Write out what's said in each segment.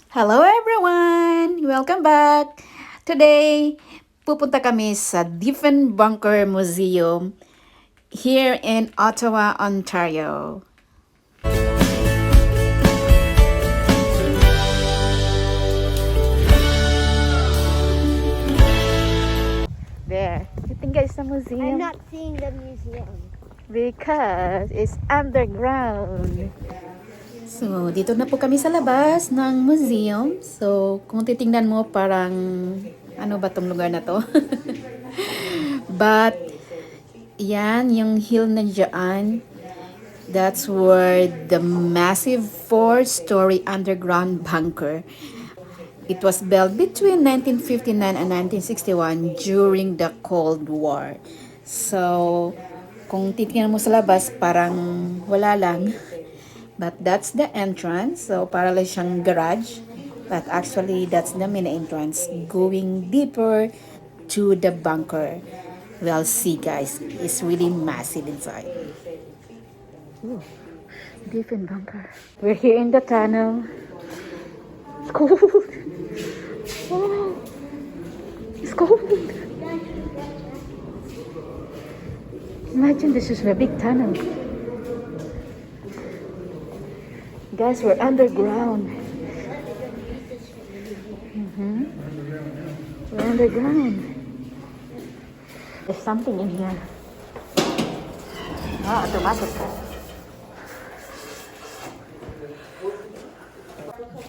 Hello everyone! Welcome back! Today, pupunta kami sa Diefenbunker Museum here in Ottawa, Ontario. There, sitting guys sa museum. I'm not seeing the museum. Because it's underground. So, dito na po kami sa labas ng museum. So, kung titingnan mo, parang ano ba tong lugar na to? But, yan, yung hill na dyan, that's where the massive four-story underground bunker. It was built between 1959 and 1961 during the Cold War. So, kung titingnan mo sa labas, parang wala lang. But that's the entrance. So, para lang siyang garage. But actually, that's the main entrance. Going deeper to the bunker. We'll see, guys. It's really massive inside. Ooh, Diefenbunker. We're here in the tunnel. It's cold. Oh, it's cold. Imagine this is a big tunnel. Guys, we're underground. We're underground. There's something in here. Ah, automatic.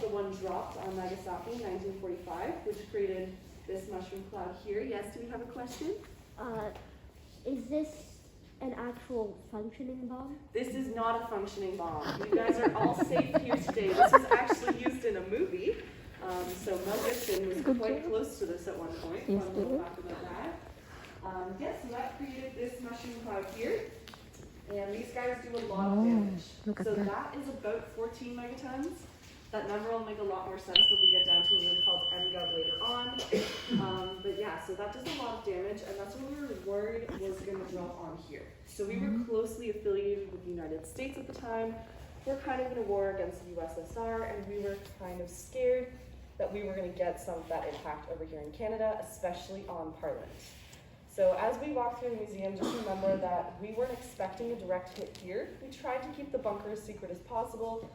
The one dropped on Nagasaki in 1945, which created this mushroom cloud here. Yes, do we have a question? Is this an actual functioning bomb? This is not a functioning bomb. You guys are all safe here today. This was actually used in a movie. So Mel Gibson was quite close to this at one point. Yes, Fun little fact about that. Yes, so that created this mushroom cloud here. And these guys do a lot of damage. Look at So that. that is about 14 megatons. That number will make a lot more sense when we get down to a room called MGov later on. But yeah, so that does a lot of damage, and that's what we were worried was going to drop on here. So we were closely affiliated with the United States at the time. We're kind of in a war against the USSR, and we were kind of scared that we were going to get some of that impact over here in Canada, especially on Parliament. So as we walk through the museum, just remember that we weren't expecting a direct hit here. We tried to keep the bunker as secret as possible,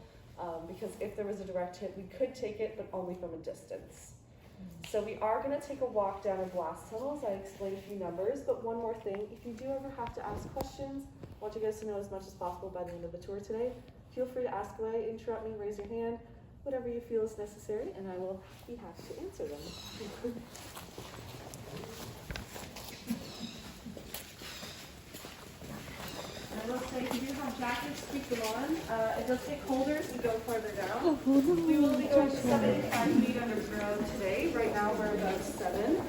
because if there was a direct hit, we could take it, but only from a distance. So we are going to take a walk down a blast tunnel, as I explained a few numbers, but one more thing, if you do ever have to ask questions, I want you guys to know as much as possible by the end of the tour today. Feel free to ask away, interrupt me, raise your hand, whatever you feel is necessary, and I will be happy to answer them. I will say, if you do have jackets, keep them on. It does take holders to go farther down. We will be going to 75 feet underground today. Right now we're about 7,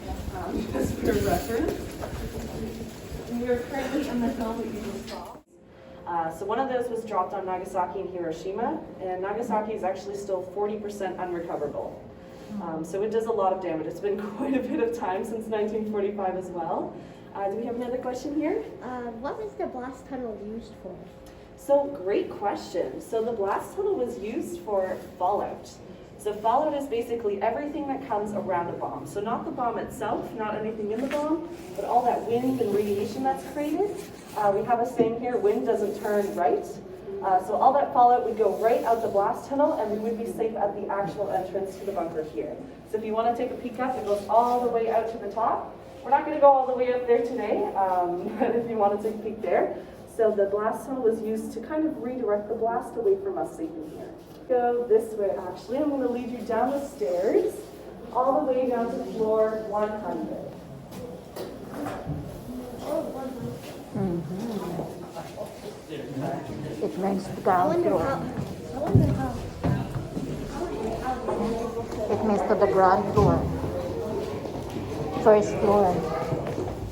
just for reference. And we're currently in the hill that you just saw. So one of those was dropped on Nagasaki and Hiroshima, and Nagasaki is actually still 40% unrecoverable. So it does a lot of damage. It's been quite a bit of time since 1945 as well. Do we have another question here? What was the blast tunnel used for? So great question. So the blast tunnel was used for fallout. So fallout is basically everything that comes around a bomb. So not the bomb itself, not anything in the bomb, but all that wind and radiation that's created. We have a saying here, wind doesn't turn right. So all that fallout would go right out the blast tunnel, and we would be safe at the actual entrance to the bunker here. So if you want to take a peek up, it goes all the way out to the top. We're not going to go all the way up there today, but if you want to take a peek there. So the blast tunnel was used to kind of redirect the blast away from us safe in here. Go this way, actually. I'm going to lead you down the stairs, all the way down to floor 100. It means the I ground wonder floor. how. I wonder how. It means to the ground floor. First floor.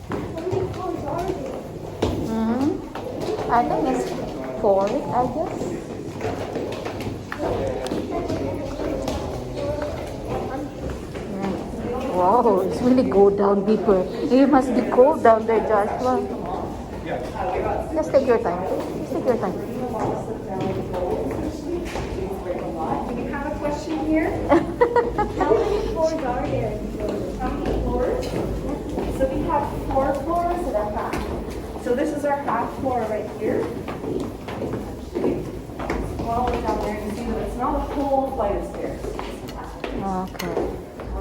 How many floors are there? I think it's 4, I guess. Wow, it's really go down deeper. It must be cold down there, Joshua. Just take your time. Just take your time. Do you have a question? question here. How many floors are there in total? How many floors? So we have 4 floors and a half. So this is our half floor right here. All the way down there, you can see that it's not a whole flight of stairs. Okay.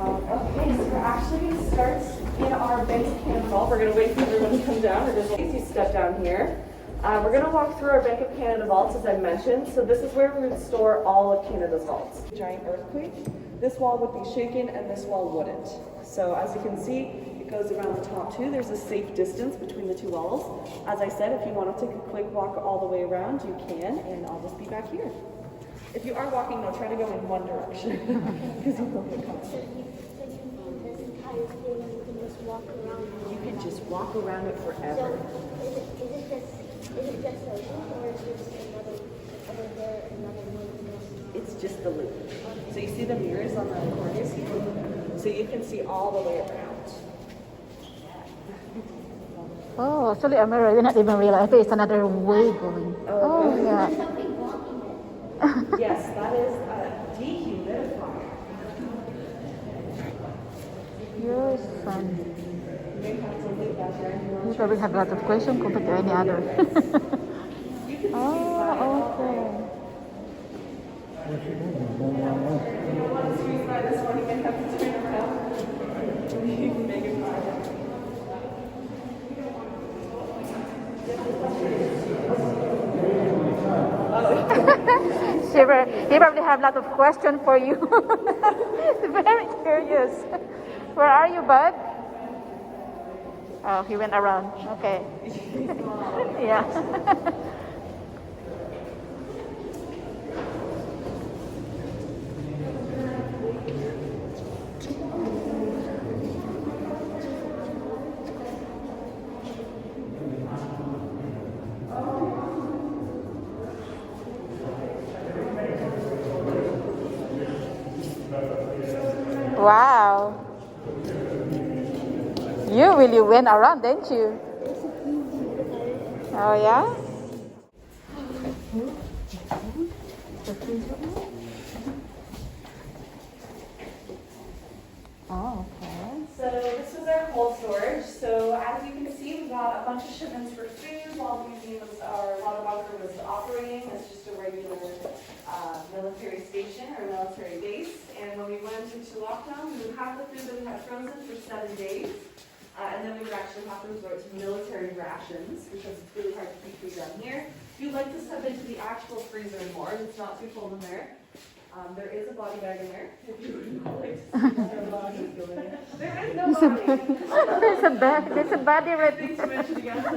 Okay, so we're actually going to start in our bank of Canada vault. We're going to wait for everyone to come down. We're just going to step down here. We're going to walk through our Bank of Canada vaults, as I mentioned. So this is where we would store all of Canada's vaults. Giant earthquake. This wall would be shaken and this wall wouldn't. So as you can see, it goes around the top too. There's a safe distance between the two walls. As I said, if you want to take a quick walk all the way around, you can, and I'll just be back here. If you are walking, though, try to go in one direction because you will get caught. So you mean this entire thing, you can just walk around? You can just walk around it So forever. is it just a loop, or is there another over there, another loop? It's just the loop. So you see the mirrors on the corners here? So you can see all the way around. Oh, actually, I did not even realize there's another way going. Oh, yeah. Something blocking it. Yes, that is a dehumidifier. Your son. You may have to leave that there. You probably have lots of questions compared to any other. Oh, okay. Once you try this one, you may have to turn around. You can make it fire. He probably have lots of questions for you. Very curious. Where are you, bud? Oh, he went around. Okay. Yeah. Wow. You really went around, didn't you? Oh, yeah? Oh, okay. So this is our cold storage. So as you can see, we got a bunch of shipments for food while the museum our water bunker was operating. It's just a regular military station or military base. And when we went into lockdown, we would have the food that we had frozen for 7 days. And then we would actually have to resort to military rations because it's really hard to keep food down here. If you'd like to step into the actual freezer and more, it's not too cold in there. There is a body bag in there, if you would like to see another body go in there. There is no body. There's a body right Things there. to mention again, so I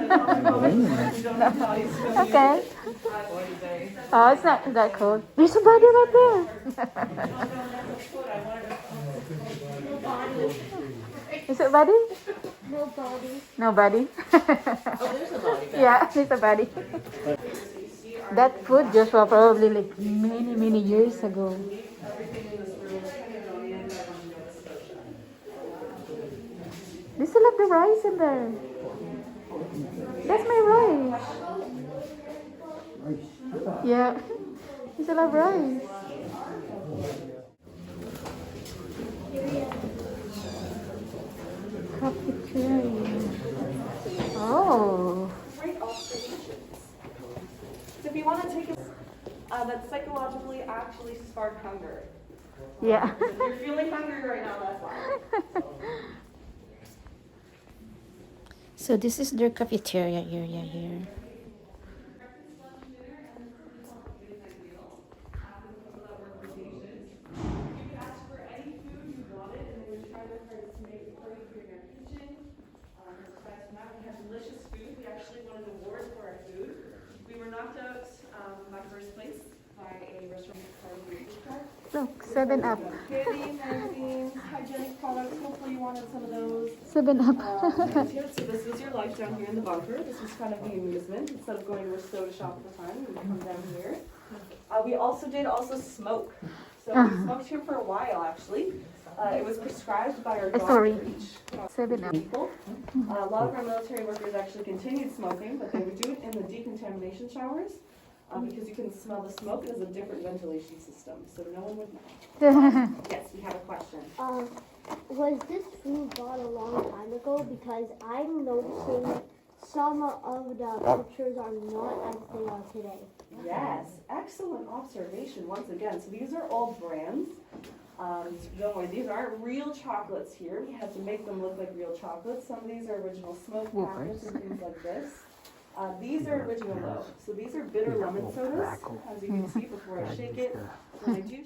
don't have bodies. Okay. Oh, it's not that cold. There's a body right there. Is it body? No body. No body. Oh, there's a body bag. Yeah, there's a body. That food just was probably like many years ago. Everything in this room is kind of going in by Nova Scotia. There's still have the rice in there. That's my rice. Yeah, there's still have rice. Cafeteria. Oh. Great observations. So if you want to take it, that psychologically actually spark hunger. Yeah. If you're feeling hungry right now, that's why. So this is their cafeteria area here. Look, 7-Up. Candy, magazines, hygienic products. Hopefully you wanted some of those. 7-Up. So this was your life down here in the bunker. This was kind of the amusement. Instead of going to Restore to shop all the time, we would come down here. We also did smoke. So we smoked here for a while, actually. It was prescribed by our Sorry. doctor. 7-Up. People. A lot of our military workers actually continued smoking, but they would do it in the decontamination showers. because you can smell the smoke. It has a different ventilation system, so no one would know. Yes, we have a question. Was this food bought a long time ago? Because I'm noticing some of the pictures are not as they are today. Yes, excellent observation once again. So these are all brands. Don't worry, these aren't real chocolates here. We had to make them look like real chocolates. Some of these are original smoke packets and things like this. These are original though. So these are bitter lemon sodas, as you can see before I shake it. When I do,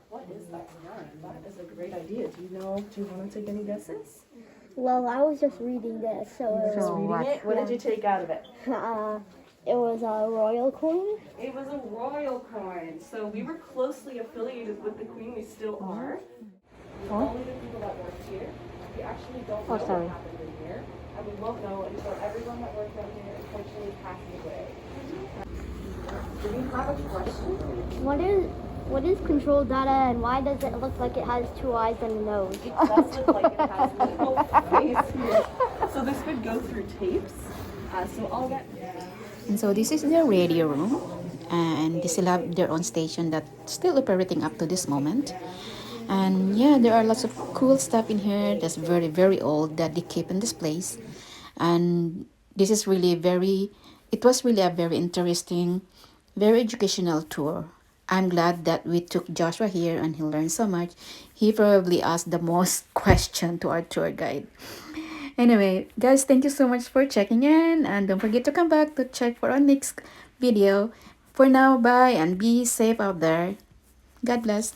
what is that wine? That is a great idea. Do you want to take any guesses? Well, I was just reading this, so Just reading it. What did you take out of it? it was a royal coin. It was a royal coin. So we were closely affiliated with the queen. We still are. Only the people that work here. We actually don't know what happened in here. And we won't know until everyone that worked down here unfortunately passes away. Do you have a question? What is control data, and why does it look like it has two eyes and a nose? It does look like it has a little face here. So this would go through tapes. So all that. And so this is their radio room, and they still have their own station that's still operating up to this moment. And yeah, there are lots of cool stuff in here that's very, very old that they keep in this place. And this is really it was really a very interesting, very educational tour. I'm glad that we took Joshua here and he learned so much. He probably asked the most question to our tour guide. Anyway, guys, thank you so much for checking in, and don't forget to come back to check for our next video. For now, bye and be safe out there. God bless.